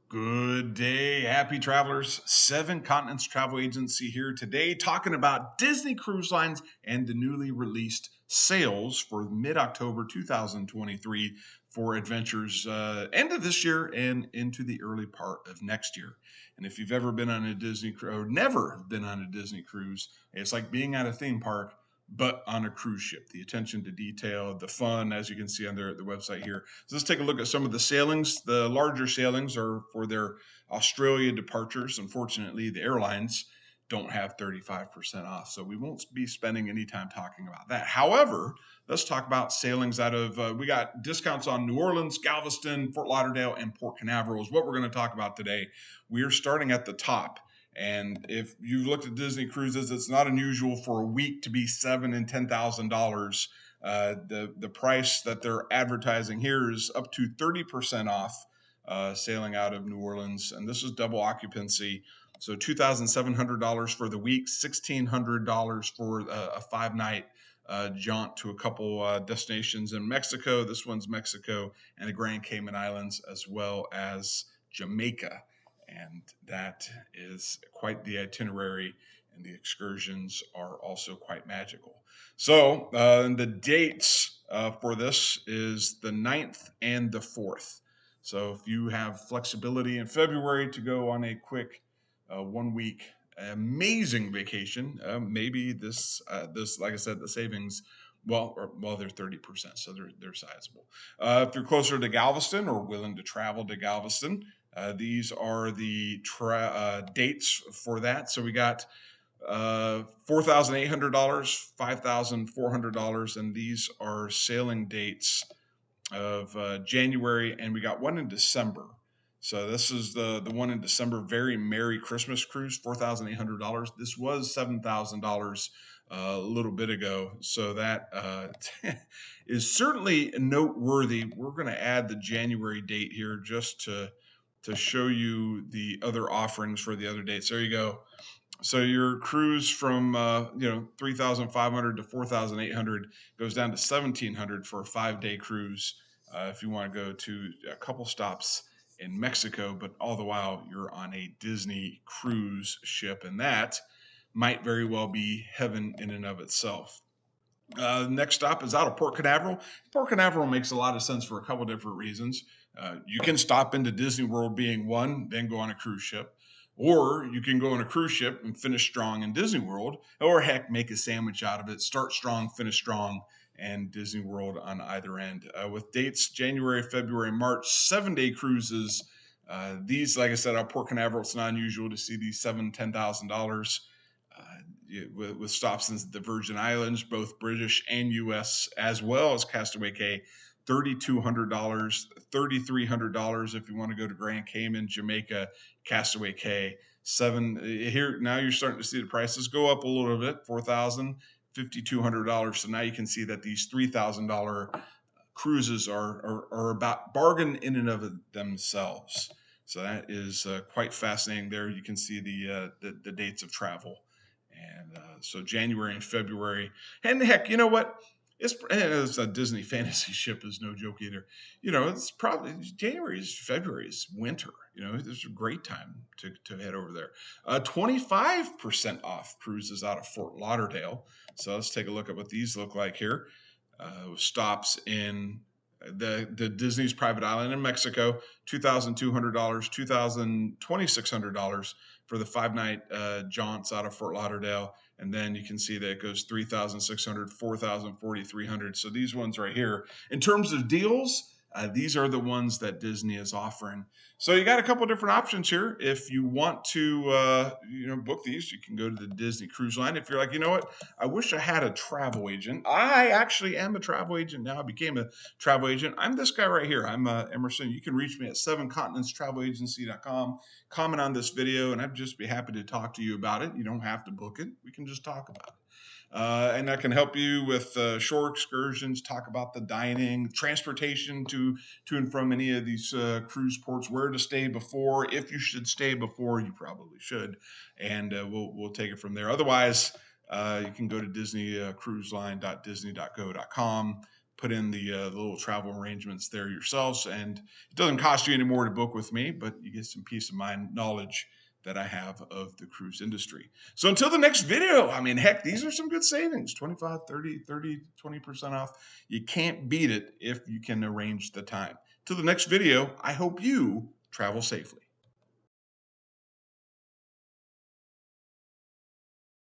Good day, happy travelers. Seven Continents Travel Agency here today talking about Disney Cruise Lines and the newly released sales for mid-October 2023 for adventures end of this year and into the early part of next year. And if you've ever been on a Disney cruise or never been on a Disney cruise, it's like being at a theme park but on a cruise ship. The attention to detail, the fun, as you can see on their website here. So let's take a look at some of the sailings. The larger sailings are for their Australia departures. Unfortunately, the airlines don't have 35% off, so we won't be spending any time talking about that. However, let's talk about sailings out of, we got discounts on New Orleans, Galveston, Fort Lauderdale, and Port Canaveral is what we're going to talk about today. We are starting at the top. And if you've looked at Disney cruises, it's not unusual for a week to be $7,000 and $10,000. The price that they're advertising here is up to 30% off sailing out of New Orleans, and this is double occupancy. So $2,700 for the week, $1,600 for a 5-night jaunt to a couple destinations in Mexico. This one's Mexico and the Grand Cayman Islands, as well as Jamaica. And that is quite the itinerary, and the excursions are also quite magical. So the dates for this is the 9th and the 4th. So if you have flexibility in February to go on a quick 1 week amazing vacation, maybe this, like I said, the savings, well, they're 30%, so they're sizable. If you're closer to Galveston or willing to travel to Galveston, these are the dates for that. So we got $4,800, $5,400, and these are sailing dates of January, and we got one in December. So this is the one in December. Very Merry Christmas Cruise, $4,800. This was $7,000 a little bit ago. So that is certainly noteworthy. We're going to add the January date here just to show you the other offerings for the other dates. There you go. So your cruise from 3,500 to 4,800 goes down to 1,700 for a 5-day cruise. If you want to go to a couple stops in Mexico, but all the while you're on a Disney cruise ship, and that might very well be heaven in and of itself. Next stop is out of Port Canaveral. Port Canaveral makes a lot of sense for a couple different reasons. You can stop into Disney World being one, then go on a cruise ship. Or you can go on a cruise ship and finish strong in Disney World. Or heck, make a sandwich out of it. Start strong, finish strong, and Disney World on either end. With dates January, February, March, 7-day cruises. These, like I said, out of Port Canaveral, it's not unusual to see these $7,000, $10,000. With stops in the Virgin Islands, both British and U.S., as well as Castaway Cay, $3,200, $3,300 if you want to go to Grand Cayman, Jamaica, Castaway Cay. Here now you're starting to see the prices go up a little bit, $4,000, $5,200. So now you can see that these $3,000 cruises are about bargain in and of themselves. So that is quite fascinating. There you can see the dates of travel. And so January and February, and heck, you know what? It's a Disney fantasy ship is no joke either. It's probably January, February is winter. It's a great time to head over there. 25% off cruises out of Fort Lauderdale. So let's take a look at what these look like here. Stops in the Disney's private island in Mexico, $2,200, $2,2600 for the 5-night jaunts out of Fort Lauderdale. And then you can see that it goes 3,600, 4,000, 4,300. So these ones right here, in terms of deals, these are the ones that Disney is offering. So you got a couple different options here. If you want to, book these, you can go to the Disney Cruise Line. If you're like, you know what, I wish I had a travel agent. I actually am a travel agent now. I became a travel agent. I'm this guy right here. I'm Emerson. You can reach me at 7continentstravelagency.com. Comment on this video, and I'd just be happy to talk to you about it. You don't have to book it. We can just talk about it. And I can help you with shore excursions, talk about the dining, transportation to and from any of these cruise ports, where to stay before. If you should stay before, you probably should. And we'll take it from there. Otherwise, you can go to disneycruiseline.disney.go.com. put in the little travel arrangements there yourselves. And it doesn't cost you any more to book with me, but you get some peace of mind knowledge that I have of the cruise industry. So until the next video, I mean, heck, these are some good savings, 25, 30, 20% off. You can't beat it if you can arrange the time. Till the next video, I hope you travel safely.